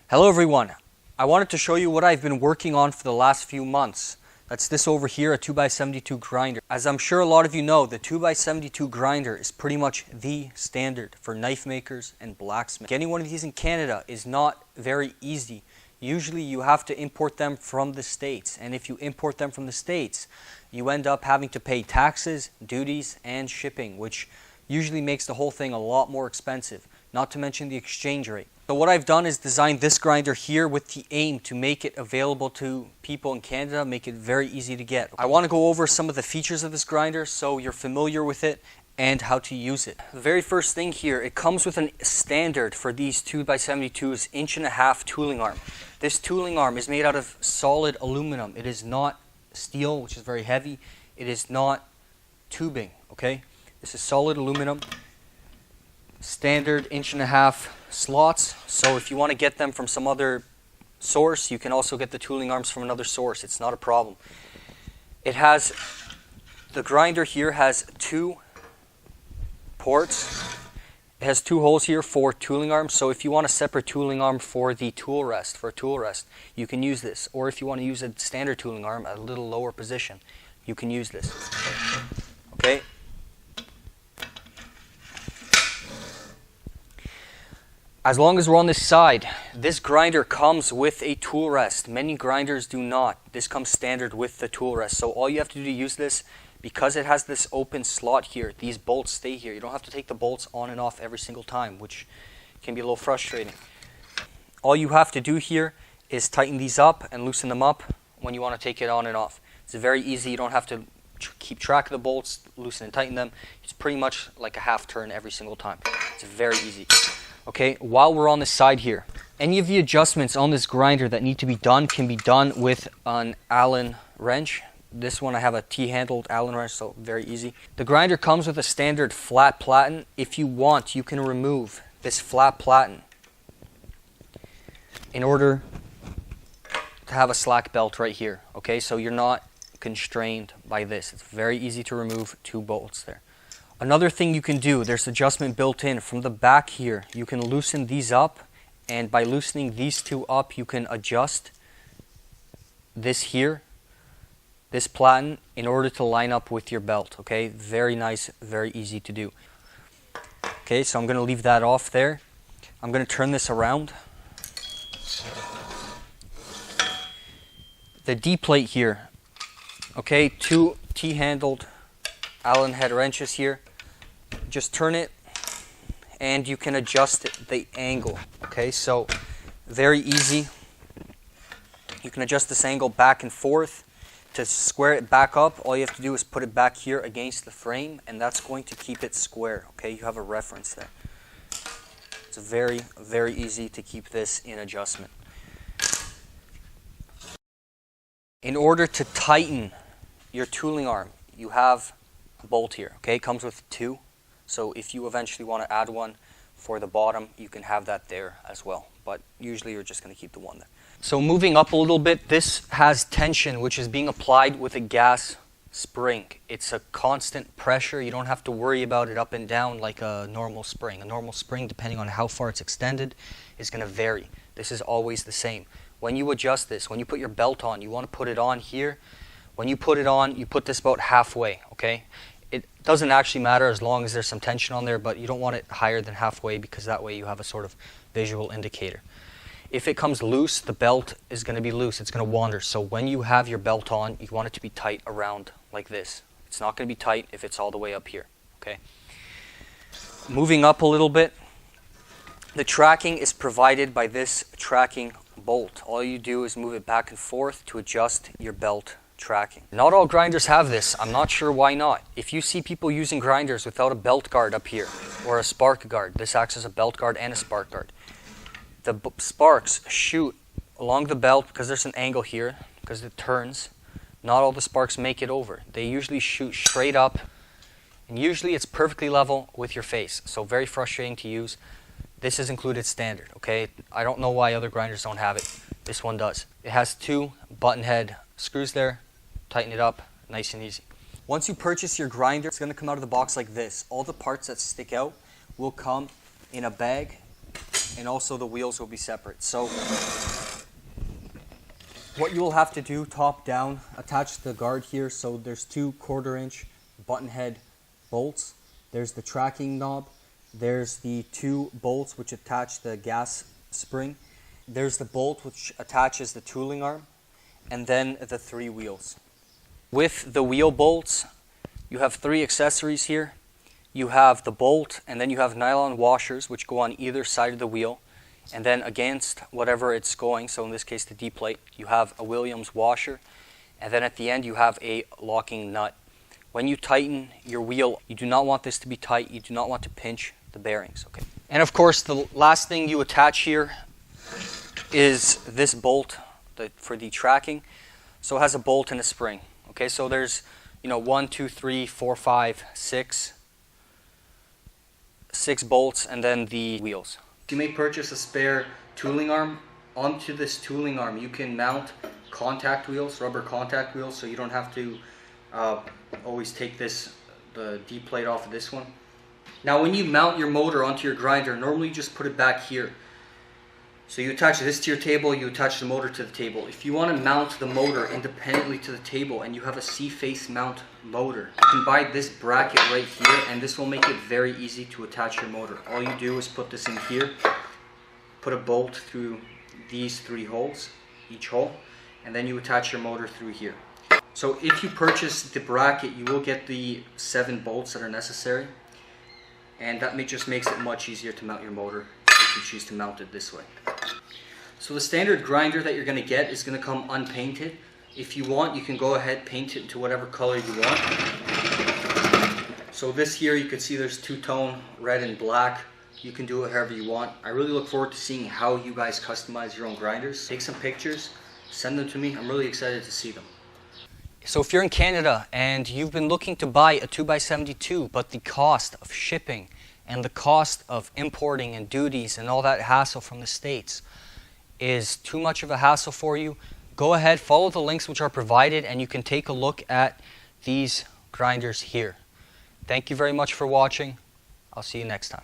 Hello everyone, I wanted to show you what I've been working on for the last few months. That's this over here, a 2x72 grinder. As I'm sure a lot of you know, the 2x72 grinder is pretty much the standard for knife makers and blacksmiths. Getting one of these in Canada is not very easy. Usually you have to import them from the States, and if you import them from the States, you end up having to pay taxes, duties, and shipping, which usually makes the whole thing a lot more expensive, not to mention the exchange rate. So what I've done is designed this grinder here with the aim to make it available to people in Canada, make it very easy to get. I want to go over some of the features of this grinder so you're familiar with it and how to use it. The very first thing here, it comes with a standard for these 2x72s 1.5" tooling arm. This tooling arm is made out of solid aluminum. It is not steel, which is very heavy. It is not tubing, okay? This is solid aluminum. Standard 1.5" slots, so if you want to get them from some other source, you can also get the tooling arms from another source. It's not a problem. The grinder here has 2 ports. It has 2 holes here for tooling arms, so if you want a separate tooling arm for the tool rest, you can use this. Or if you want to use a standard tooling arm at a little lower position, you can use this. Okay? As long as we're on this side, this grinder comes with a tool rest. Many grinders do not. This comes standard with the tool rest. So all you have to do to use this, because it has this open slot here, these bolts stay here. You don't have to take the bolts on and off every single time, which can be a little frustrating. All you have to do here is tighten these up and loosen them up when you want to take it on and off. It's very easy. You don't have to keep track of the bolts, loosen and tighten them. It's pretty much like a half turn every single time. It's very easy. Okay, while we're on this side here, any of the adjustments on this grinder that need to be done can be done with an Allen wrench. This one I have a T-handled Allen wrench, so very easy. The grinder comes with a standard flat platen. If you want, you can remove this flat platen in order to have a slack belt right here. Okay, so you're not constrained by this. It's very easy to remove 2 bolts there. Another thing you can do, there's adjustment built in from the back here. You can loosen these up, and by loosening these 2 up, you can adjust this here, this platen, in order to line up with your belt. Okay, very nice, very easy to do. Okay, so I'm going to leave that off there. I'm going to turn this around. The D plate here, okay, 2 T-handled Allen head wrenches here. Just turn it and you can adjust the angle. Okay, so very easy. You can adjust this angle back and forth. To square it back up, all you have to do is put it back here against the frame, and that's going to keep it square. Okay, you have a reference there. It's very, very easy to keep this in adjustment. In order to tighten your tooling arm, you have a bolt here. Okay, it comes with 2. So if you eventually want to add one for the bottom, you can have that there as well. But usually you're just going to keep the one there. So moving up a little bit, this has tension, which is being applied with a gas spring. It's a constant pressure. You don't have to worry about it up and down like a normal spring. A normal spring, depending on how far it's extended, is going to vary. This is always the same. When you adjust this, when you put your belt on, you want to put it on here. When you put it on, you put this about halfway, okay? It doesn't actually matter as long as there's some tension on there, but you don't want it higher than halfway because that way you have a sort of visual indicator. If it comes loose, the belt is going to be loose. It's going to wander. So when you have your belt on, you want it to be tight around like this. It's not going to be tight if it's all the way up here, okay? Moving up a little bit, the tracking is provided by this tracking bolt. All you do is move it back and forth to adjust your belt tracking. Not all grinders have this. I'm not sure why not. If you see people using grinders without a belt guard up here or a spark guard, this acts as a belt guard and a spark guard. The sparks shoot along the belt because there's an angle here because it turns. Not all the sparks make it over. They usually shoot straight up, and usually it's perfectly level with your face. So very frustrating to use. This is included standard, okay? I don't know why other grinders don't have it. This one does. It has 2 button head screws there. Tighten it up, nice and easy. Once you purchase your grinder, it's going to come out of the box like this. All the parts that stick out will come in a bag and also the wheels will be separate. So what you will have to do, top down, attach the guard here. So there's 2 1/4-inch button head bolts. There's the tracking knob. There's the 2 bolts which attach the gas spring. There's the bolt which attaches the tooling arm, and then the 3 wheels. With the wheel bolts, you have 3 accessories here. You have the bolt, and then you have nylon washers which go on either side of the wheel, and then against whatever it's going, so in this case the D-plate, you have a Williams washer, and then at the end you have a locking nut. When you tighten your wheel, you do not want this to be tight. You do not want to pinch the bearings. Okay. And of course, the last thing you attach here is this bolt for the tracking. So it has a bolt and a spring. Okay, so there's 1, 2, 3, 4, 5, 6 bolts, and then the wheels. You may purchase a spare tooling arm. Onto this tooling arm, you can mount contact wheels, rubber contact wheels, so you don't have to always take the D-plate off of this one. Now when you mount your motor onto your grinder, normally you just put it back here. So you attach this to your table, you attach the motor to the table. If you want to mount the motor independently to the table and you have a C-face mount motor, you can buy this bracket right here, and this will make it very easy to attach your motor. All you do is put this in here, put a bolt through these 3 holes, each hole, and then you attach your motor through here. So if you purchase the bracket, you will get the 7 bolts that are necessary, and that just makes it much easier to mount your motor if you choose to mount it this way. So the standard grinder that you're going to get is going to come unpainted. If you want, you can go ahead, paint it into whatever color you want. So this here, you can see there's 2-tone, red and black. You can do it however you want. I really look forward to seeing how you guys customize your own grinders. Take some pictures, send them to me. I'm really excited to see them. So if you're in Canada and you've been looking to buy a 2x72, but the cost of shipping and the cost of importing and duties and all that hassle from the States is too much of a hassle for you, go ahead, follow the links which are provided, and you can take a look at these grinders here. Thank you very much for watching. I'll see you next time.